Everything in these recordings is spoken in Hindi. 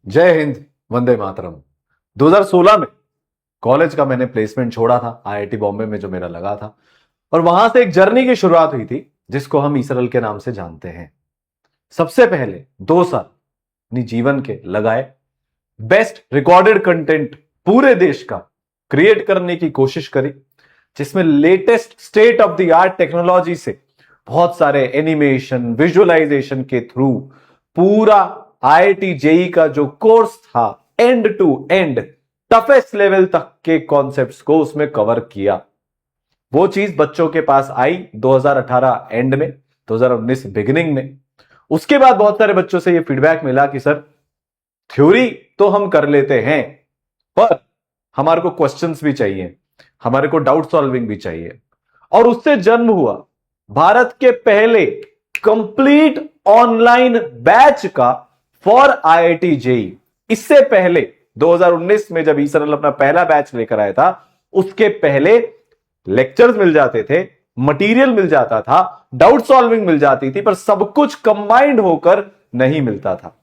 जय हिंद, वंदे मातरम। 2016 में कॉलेज का मैंने प्लेसमेंट छोड़ा था आईआईटी बॉम्बे में जो मेरा लगा था, और वहां से एक जर्नी की शुरुआत हुई थी जिसको हम ईसरल के नाम से जानते हैं। सबसे पहले 2 साल अपनी जीवन के लगाए बेस्ट रिकॉर्डेड कंटेंट पूरे देश का क्रिएट करने की कोशिश करी, जिसमें latest state of the art technology से बहुत सारे एनिमेशन विजुअलाइजेशन के थ्रू पूरा आईआईटी जेई का जो कोर्स था end to end toughest level तक के कॉन्सेप्ट्स को उसमें कवर किया। वो चीज बच्चों के पास आई 2018 एंड में, 2019 बिगिनिंग में। उसके बाद बहुत सारे बच्चों से ये फीडबैक मिला कि सर, थ्योरी तो हम कर लेते हैं, पर हमारे को क्वेश्चंस भी चाहिए, हमारे को डाउट सॉल्विंग भी चाहिए। और उससे जन्म हुआ भारत के पहले कंप्लीट ऑनलाइन बैच का फॉर आईआईटी जेई। इससे पहले 2019 में जब ईसरल अपना पहला बैच लेकर आया था, उसके पहले लेक्चर्स मिल जाते थे, मटेरियल मिल जाता था, डाउट सॉल्विंग मिल जाती थी, पर सब कुछ कंबाइंड होकर नहीं मिलता था।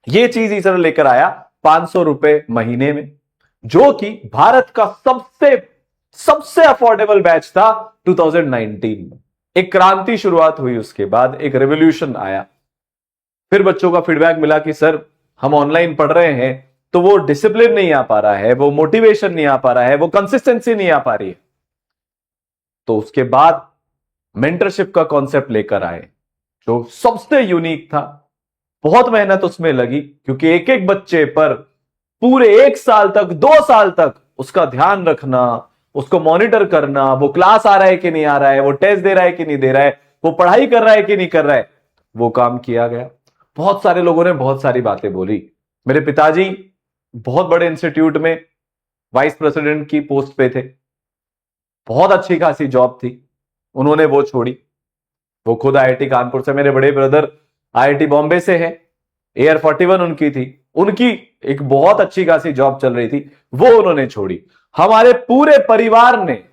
यह चीज ईसरल लेकर आया 500 रुपए महीने में, जो कि भारत का सबसे सबसे अफोर्डेबल बैच था 2019 में। एक क्रांति शुरुआत हुई, उसके बाद एक रेवोल्यूशन आया। फिर बच्चों का फीडबैक मिला कि सर, हम ऑनलाइन पढ़ रहे हैं तो वो डिसिप्लिन नहीं आ पा रहा है, वो मोटिवेशन नहीं आ पा रहा है, वो कंसिस्टेंसी नहीं आ पा रही है। तो उसके बाद मेंटरशिप का कॉन्सेप्ट लेकर आए, जो सबसे यूनिक था। बहुत मेहनत उसमें लगी, क्योंकि एक एक बच्चे पर पूरे 1 साल तक 2 साल तक उसका ध्यान रखना, उसको मॉनिटर करना, वो क्लास आ रहा है कि नहीं आ रहा है, वो टेस्ट दे रहा है कि नहीं दे रहा है, वो पढ़ाई कर रहा है कि नहीं कर रहा है, वो काम किया गया। बहुत सारे लोगों ने बहुत सारी बातें बोली। मेरे पिताजी बहुत बड़े इंस्टीट्यूट में वाइस प्रेसिडेंट की पोस्ट पे थे, बहुत अच्छी खासी जॉब थी, उन्होंने वो छोड़ी। वो खुद आईआईटी कानपुर से, मेरे बड़े ब्रदर आईआईटी बॉम्बे से है, एयर 41 उनकी थी, उनकी एक बहुत अच्छी खासी जॉब चल रही थी, वो उन्होंने छोड़ी। हमारे पूरे परिवार ने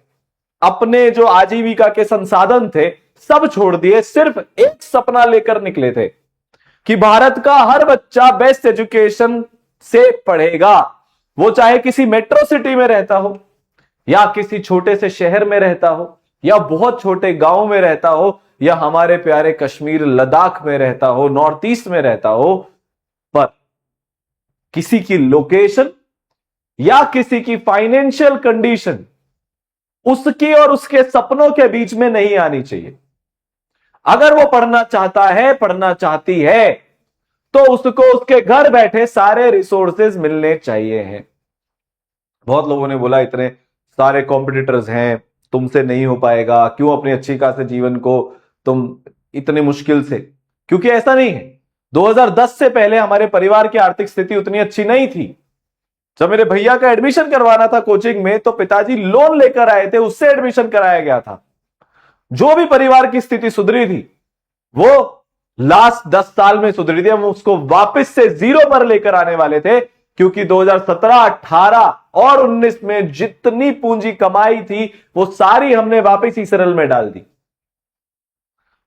अपने जो आजीविका के संसाधन थे सब छोड़ दिए, सिर्फ एक सपना लेकर निकले थे कि भारत का हर बच्चा बेस्ट एजुकेशन से पढ़ेगा। वो चाहे किसी मेट्रो सिटी में रहता हो, या किसी छोटे से शहर में रहता हो, या बहुत छोटे गांव में रहता हो, या हमारे प्यारे कश्मीर लद्दाख में रहता हो, नॉर्थ ईस्ट में रहता हो, पर किसी की लोकेशन या किसी की फाइनेंशियल कंडीशन उसकी और उसके सपनों के बीच में नहीं आनी चाहिए। अगर वो पढ़ना चाहता है, पढ़ना चाहती है, तो उसको उसके घर बैठे सारे रिसोर्सेज मिलने चाहिए हैं। बहुत लोगों ने बोला, इतने सारे कॉम्पिटिटर्स हैं, तुमसे नहीं हो पाएगा, क्यों अपनी अच्छी खासे जीवन को तुम इतने मुश्किल से। क्योंकि ऐसा नहीं है, 2010 से पहले हमारे परिवार की आर्थिक स्थिति उतनी अच्छी नहीं थी। जब मेरे भैया का एडमिशन करवाना था कोचिंग में, तो पिताजी लोन लेकर आए थे, उससे एडमिशन कराया गया था। जो भी परिवार की स्थिति सुधरी थी वो लास्ट 10 साल में सुधरी थी। हम उसको वापस से जीरो पर लेकर आने वाले थे, क्योंकि 2017, 18 और 19 में जितनी पूंजी कमाई थी वो सारी हमने वापस ईसरल में डाल दी।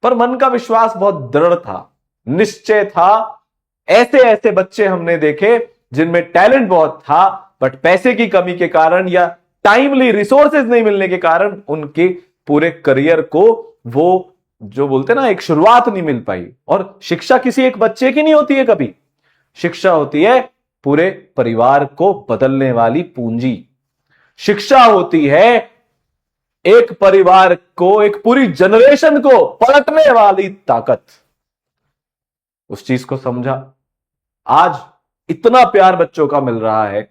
पर मन का विश्वास बहुत दृढ़ था, निश्चय था। ऐसे ऐसे बच्चे हमने देखे जिनमें टैलेंट बहुत था, बट पैसे की कमी के कारण या टाइमली रिसोर्सेज नहीं मिलने के कारण उनके पूरे करियर को, वो जो बोलते ना, एक शुरुआत नहीं मिल पाई। और शिक्षा किसी एक बच्चे की नहीं होती है, कभी शिक्षा होती है पूरे परिवार को बदलने वाली पूंजी। शिक्षा होती है एक परिवार को, एक पूरी जनरेशन को पलटने वाली ताकत। उस चीज को समझा। आज इतना प्यार बच्चों का मिल रहा है,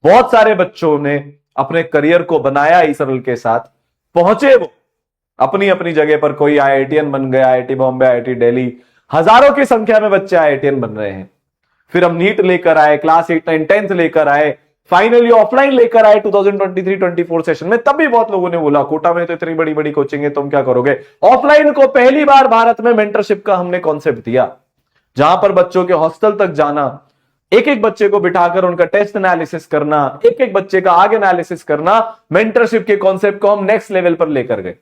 बहुत सारे बच्चों ने अपने करियर को बनाया ईसरल के साथ, पहुंचे वो अपनी अपनी जगह पर। कोई आईआईटीएन बन गया, आईआईटी बॉम्बे, आईआईटी दिल्ली, हजारों की संख्या में बच्चे आईआईटीएन बन रहे हैं। फिर हम नीट लेकर आए, क्लास 8, 9, 10th लेकर आए, फाइनली ऑफलाइन लेकर आए 2023-24 सेशन में। तभी बहुत लोगों ने बोला, कोटा में तो इतनी बड़ी बड़ी कोचिंग है, तुम क्या करोगे। ऑफलाइन को पहली बार भारत में मेंटरशिप का हमने कॉन्सेप्ट दिया, जहां पर बच्चों के हॉस्टल तक जाना, एक एक बच्चे को बिठाकर उनका टेस्ट एनालिसिस करना, एक एक बच्चे का आगे एनालिसिस करना, मेंटरशिप के कॉन्सेप्ट को हम नेक्स्ट लेवल पर लेकर गए।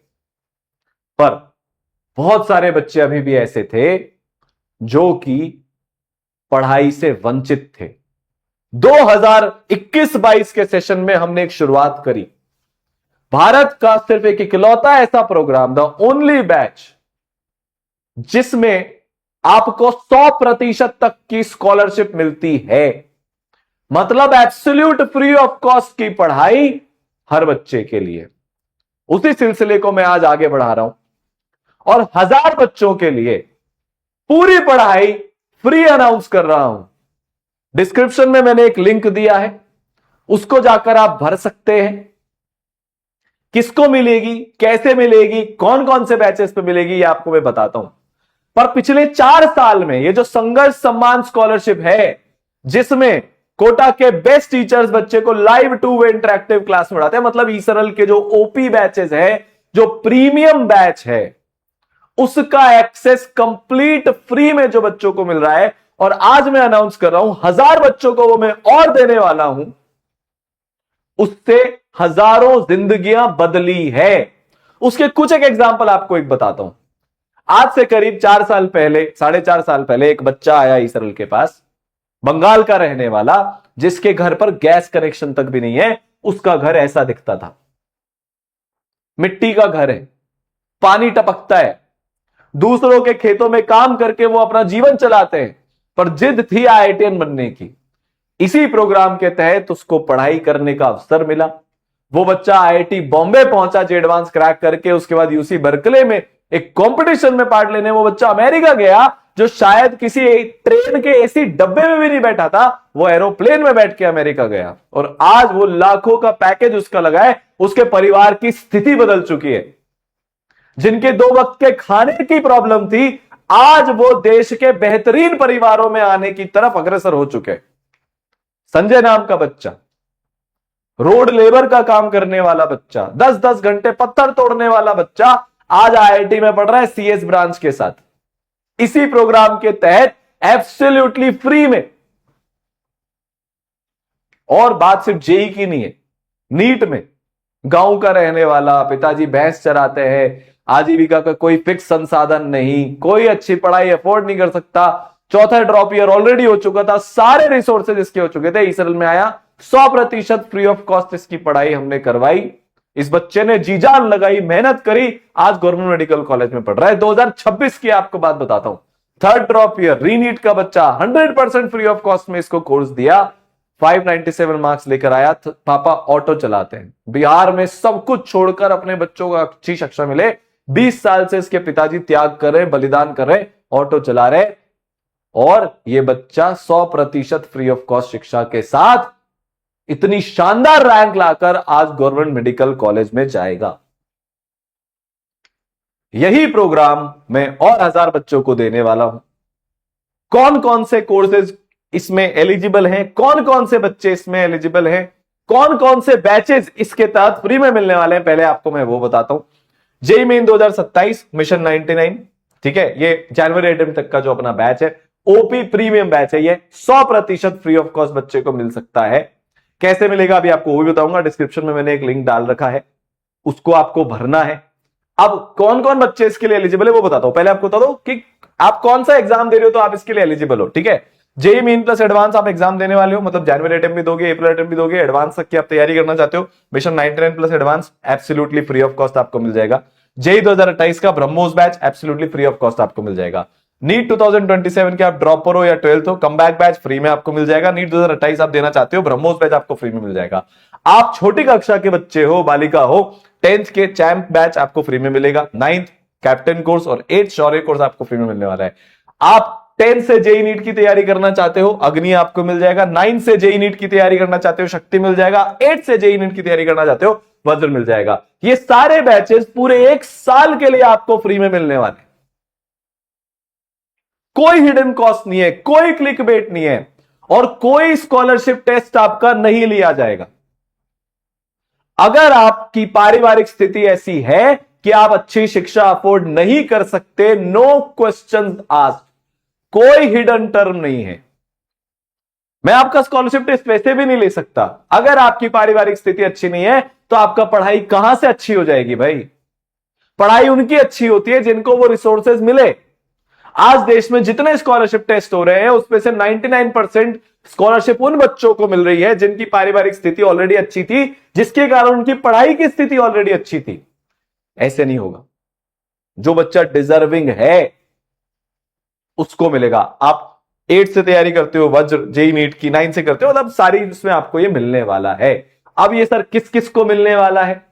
पर बहुत सारे बच्चे अभी भी ऐसे थे जो कि पढ़ाई से वंचित थे। 2021-22 के सेशन में हमने एक शुरुआत करी। भारत का सिर्फ एक इकलौता ऐसा प्रोग्राम, द ओनली बैच, जिसमें आपको 100% तक की स्कॉलरशिप मिलती है। मतलब एब्सोल्यूट फ्री ऑफ कॉस्ट की पढ़ाई हर बच्चे के लिए। उसी सिलसिले को मैं आज आगे बढ़ा रहा हूं और 1000 बच्चों के लिए पूरी पढ़ाई फ्री अनाउंस कर रहा हूं। डिस्क्रिप्शन में मैंने एक लिंक दिया है, उसको जाकर आप भर सकते हैं। किसको मिलेगी, कैसे मिलेगी, कौन कौन से बैचेस पे मिलेगी, ये आपको मैं बताता हूं। पर पिछले 4 साल में ये जो संघर्ष सम्मान स्कॉलरशिप है, जिसमें कोटा के बेस्ट टीचर्स बच्चे को लाइव 2 वे इंटरेक्टिव क्लास में पढ़ाते हैं, मतलब ईसरल के जो ओपी बैचेस है, जो प्रीमियम बैच है, उसका एक्सेस कंप्लीट फ्री में जो बच्चों को मिल रहा है। और आज मैं अनाउंस कर रहा हूं 1000 बच्चों को वो मैं और देने वाला हूं। उससे हजारों जिंदगियां बदली है। उसके कुछ एक एग्जाम्पल आपको एक बताता हूं। आज से करीब 4 साल पहले, 4.5 साल पहले एक बच्चा आया ईसरल के पास, बंगाल का रहने वाला, जिसके घर पर गैस कनेक्शन तक भी नहीं है। उसका घर ऐसा दिखता था, मिट्टी का घर है, पानी टपकता है, दूसरों के खेतों में काम करके वो अपना जीवन चलाते हैं, पर जिद थी आईआईटीएन बनने की। इसी प्रोग्राम के तहत उसको पढ़ाई करने का अवसर मिला। वो बच्चा आईआईटी बॉम्बे पहुंचा जे एडवांस क्रैक करके, उसके बाद यूसी बर्कले में एक कंपटीशन में पार्ट लेने वो बच्चा अमेरिका गया, जो शायद किसी ट्रेन के एसी डब्बे में भी नहीं बैठा था, वो एरोप्लेन में बैठ के अमेरिका गया। और आज वो लाखों का पैकेज उसका लगा है। उसके परिवार की स्थिति बदल चुकी है। जिनके 2 वक्त के खाने की प्रॉब्लम थी, आज वो देश के बेहतरीन परिवारों में आने की तरफ अग्रसर हो चुके। संजय नाम का बच्चा, रोड लेबर का काम करने वाला बच्चा, 10-10 घंटे पत्थर तोड़ने वाला बच्चा, आज आईआईटी में पढ़ रहा है सीएस ब्रांच के साथ, इसी प्रोग्राम के तहत एब्सोल्युटली फ्री में। और बात सिर्फ जेई की नहीं है, नीट में गांव का रहने वाला, पिताजी भैंस चराते हैं, आजीविका का कोई फिक्स संसाधन नहीं, कोई अच्छी पढ़ाई अफोर्ड नहीं कर सकता, चौथा ड्रॉप ईयर ऑलरेडी हो चुका था, सारे रिसोर्सेज इसके हो चुके थे, ईसरल में आया, 100% फ्री ऑफ कॉस्ट इसकी पढ़ाई हमने करवाई। इस बच्चे ने जी जान लगाई, मेहनत करी, आज गवर्नमेंट मेडिकल कॉलेज में पढ़ रहा है। 2026 की आपको बात बताता हूं, 3rd ड्रॉप ईयर रीनीट का बच्चा, 100% फ्री ऑफ कॉस्ट में इसको कोर्स दिया, 597 मार्क्स लेकर आया। पापा ऑटो चलाते हैं, बिहार में सब कुछ छोड़कर अपने बच्चों को अच्छी शिक्षा मिले, 20 साल से इसके पिताजी त्याग कर रहे, बलिदान कर रहे, ऑटो चला रहे, और यह बच्चा 100% फ्री ऑफ कॉस्ट शिक्षा के साथ इतनी शानदार रैंक लाकर आज गवर्नमेंट मेडिकल कॉलेज में जाएगा। यही प्रोग्राम मैं और 1000 बच्चों को देने वाला हूं। कौन कौन से कोर्सेज इसमें एलिजिबल हैं, कौन कौन से बच्चे इसमें एलिजिबल हैं, कौन कौन से बैचेस इसके तहत फ्री में मिलने वाले हैं, पहले आपको मैं वो बताता हूं। जेईई मेन 2027 मिशन 99, ठीक है, ये जनवरी अटेम्प्ट तक का जो अपना बैच है, ओपी प्रीमियम बैच है, ये 100% फ्री ऑफ कॉस्ट बच्चे को मिल सकता है। कैसे मिलेगा अभी आपको वो भी बताऊंगा, डिस्क्रिप्शन में मैंने एक लिंक डाल रखा है, उसको आपको भरना है। अब कौन कौन बच्चे इसके लिए एलिजिबल है वो बताता हूं। पहले आपको बता दो कि आप कौन सा एग्जाम दे रहे हो तो आप इसके लिए एलिजिबल हो, ठीक है। जेईई मेन प्लस एडवांस आप एग्जाम देने वाले हो, मतलब जनवरी अटेम्प्ट भी दोगे, अप्रैल अटेम्प्ट भी दोगे, एडवांस तक की आप तैयारी करना चाहते हो, mission 99 plus advance absolutely free of cost आपको मिल जाएगा। जेईई 2028 का BrahMos batch absolutely free of cost आपको मिल जाएगा। नीट 2027 के आप ड्रॉपर हो या 12th हो, कम बैक बैच फ्री में आपको मिल जाएगा। नीट 2028 आप देना चाहते हो, ब्रह्मोस बैच आपको फ्री में मिल जाएगा। आप छोटी कक्षा के बच्चे हो, बालिका हो, 10th के चैंप बैच आपको फ्री में मिलेगा। 9th कैप्टन कोर्स और 8th शौर्य कोर्स आपको फ्री में मिलने वाला है। आप 10 से जेईई नीट की तैयारी करना चाहते हो, अग्नि आपको मिल जाएगा। 9 से जेईई नीट की तैयारी करना चाहते हो, शक्ति मिल जाएगा। 8 से जेईई नीट की तैयारी करना चाहते हो, वज्र मिल जाएगा। ये सारे बैचेस पूरे 1 साल के लिए आपको फ्री में मिलने वाले। कोई हिडन कॉस्ट नहीं है, कोई क्लिक बेट नहीं है, और कोई स्कॉलरशिप टेस्ट आपका नहीं लिया जाएगा। अगर आपकी पारिवारिक स्थिति ऐसी है कि आप अच्छी शिक्षा अफोर्ड नहीं कर सकते, नो क्वेश्चन आस्क्ड, कोई हिडन टर्म नहीं है। मैं आपका स्कॉलरशिप टेस्ट वैसे भी नहीं ले सकता। अगर आपकी पारिवारिक स्थिति अच्छी नहीं है तो आपका पढ़ाई कहां से अच्छी हो जाएगी भाई। पढ़ाई उनकी अच्छी होती है जिनको वो रिसोर्सेज मिले। आज देश में जितने स्कॉलरशिप टेस्ट हो रहे हैं उसमें से 99% स्कॉलरशिप उन बच्चों को मिल रही है जिनकी पारिवारिक स्थिति ऑलरेडी अच्छी थी, जिसके कारण उनकी पढ़ाई की स्थिति ऑलरेडी अच्छी थी। ऐसे नहीं होगा। जो बच्चा डिजर्विंग है उसको मिलेगा। आप 8 से तैयारी करते हो, वज्र, जेई नीट की 9 से करते हो, मतलब सारी इसमें आपको ये मिलने वाला है। अब ये सर किस किस को मिलने वाला है?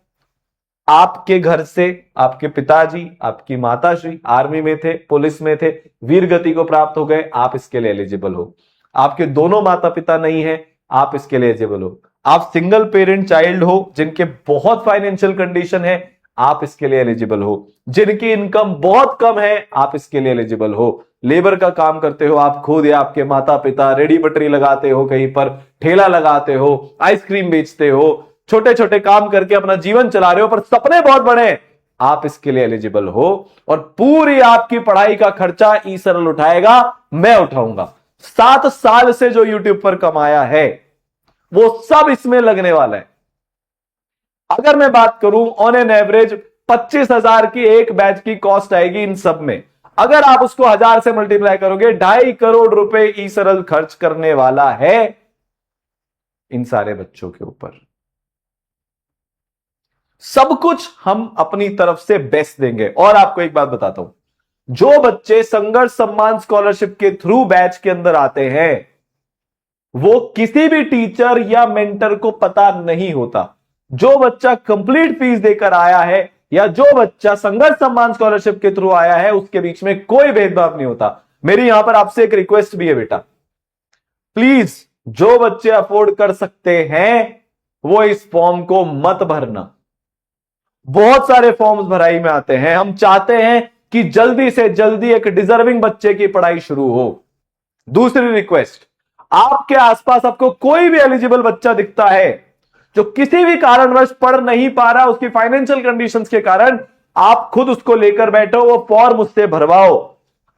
आपके घर से आपके पिताजी, आपकी माताश्री आर्मी में थे, पुलिस में थे, वीर गति को प्राप्त हो गए, आप इसके लिए एलिजिबल हो। आपके दोनों माता पिता नहीं है, आप इसके लिए एलिजिबल हो। आप सिंगल पेरेंट चाइल्ड हो जिनके बहुत फाइनेंशियल कंडीशन है, आप इसके लिए एलिजिबल हो। जिनकी इनकम बहुत कम है, आप इसके लिए एलिजिबल हो। लेबर का काम करते हो आप खुद या आपके माता पिता, रेडी पटरी लगाते हो, कहीं पर ठेला लगाते हो, आइसक्रीम बेचते हो, छोटे छोटे काम करके अपना जीवन चला रहे हो, पर सपने बहुत बड़े हैं, आप इसके लिए एलिजिबल हो। और पूरी आपकी पढ़ाई का खर्चा ई-सरल उठाएगा, मैं उठाऊंगा। 7 साल से जो यूट्यूब पर कमाया है वो सब इसमें लगने वाला है। अगर मैं बात करूं ऑन एन एवरेज 25,000 की एक बैच की कॉस्ट आएगी इन सब में। अगर आप उसको 1000 से मल्टीप्लाई करोगे, 2.5 करोड़ रुपए ई-सरल खर्च करने वाला है इन सारे बच्चों के ऊपर। सब कुछ हम अपनी तरफ से बेस्ट देंगे। और आपको एक बात बताता हूं, जो बच्चे संघर्ष सम्मान स्कॉलरशिप के थ्रू बैच के अंदर आते हैं वो किसी भी टीचर या मेंटर को पता नहीं होता। जो बच्चा कंप्लीट फीस देकर आया है या जो बच्चा संघर्ष सम्मान स्कॉलरशिप के थ्रू आया है, उसके बीच में कोई भेदभाव नहीं होता। मेरी यहां पर आपसे एक रिक्वेस्ट भी है बेटा, प्लीज जो बच्चे अफोर्ड कर सकते हैं वो इस फॉर्म को मत भरना। बहुत सारे फॉर्म्स भराई में आते हैं। हम चाहते हैं कि जल्दी से जल्दी एक डिजर्विंग बच्चे की पढ़ाई शुरू हो। दूसरी रिक्वेस्ट, आपके आसपास आपको कोई भी एलिजिबल बच्चा दिखता है जो किसी भी कारणवश पढ़ नहीं पा रहा, उसकी फाइनेंशियल कंडीशंस के कारण, आप खुद उसको लेकर बैठो, वो फॉर्म उससे भरवाओ।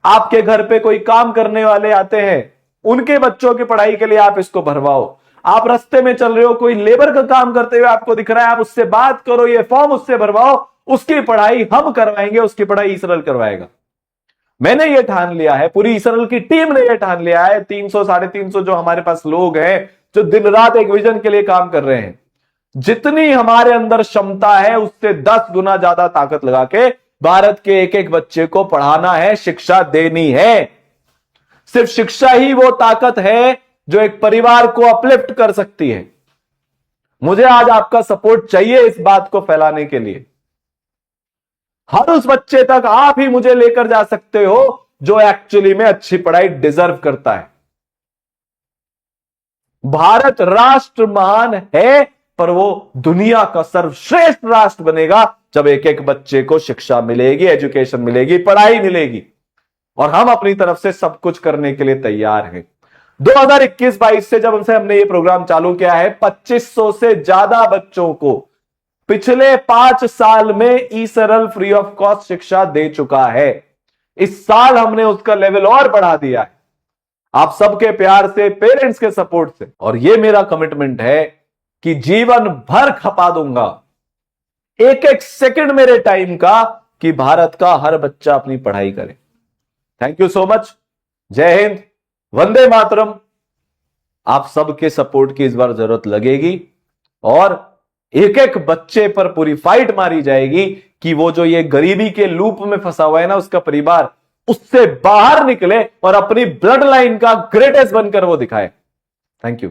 आपके घर पे कोई काम करने वाले आते हैं, उनके बच्चों की पढ़ाई के लिए आप इसको भरवाओ। आप रास्ते में चल रहे हो, कोई लेबर का काम करते हुए आपको दिख रहा है, आप उससे बात करो, ये फॉर्म उससे भरवाओ, उसकी पढ़ाई हम करवाएंगे, उसकी पढ़ाई ई-सरल करवाएगा। मैंने ये ठान लिया है, पूरी ई-सरल की टीम ने ये ठान लिया है, 300 350 जो हमारे पास लोग हैं जो दिन रात एक विजन के लिए काम कर रहे हैं, जितनी हमारे अंदर क्षमता है उससे 10 गुना ज्यादा ताकत लगा के भारत के एक एक बच्चे को पढ़ाना है, शिक्षा देनी है। सिर्फ शिक्षा ही वो ताकत है जो एक परिवार को अपलिफ्ट कर सकती है। मुझे आज आपका सपोर्ट चाहिए इस बात को फैलाने के लिए। हर उस बच्चे तक आप ही मुझे लेकर जा सकते हो जो एक्चुअली में अच्छी पढ़ाई डिजर्व करता है। भारत राष्ट्र महान है, पर वो दुनिया का सर्वश्रेष्ठ राष्ट्र बनेगा जब एक एक बच्चे को शिक्षा मिलेगी, एजुकेशन मिलेगी, पढ़ाई मिलेगी। और हम अपनी तरफ से सब कुछ करने के लिए तैयार हैं। 2021-22 से जब हमने ये प्रोग्राम चालू किया है, 2500 से ज्यादा बच्चों को पिछले 5 साल में ई-सरल फ्री ऑफ कॉस्ट शिक्षा दे चुका है। इस साल हमने उसका लेवल और बढ़ा दिया है, आप सबके प्यार से, पेरेंट्स के सपोर्ट से। और ये मेरा कमिटमेंट है कि जीवन भर खपा दूंगा एक एक सेकंड मेरे टाइम का कि भारत का हर बच्चा अपनी पढ़ाई करे। Thank you so much. जय हिंद, वंदे मातरम। आप सबके सपोर्ट की इस बार जरूरत लगेगी और एक एक बच्चे पर पूरी फाइट मारी जाएगी कि वो जो ये गरीबी के लूप में फंसा हुआ है ना, उसका परिवार उससे बाहर निकले और अपनी ब्लड लाइन का ग्रेटेस्ट बनकर वो दिखाए। Thank you.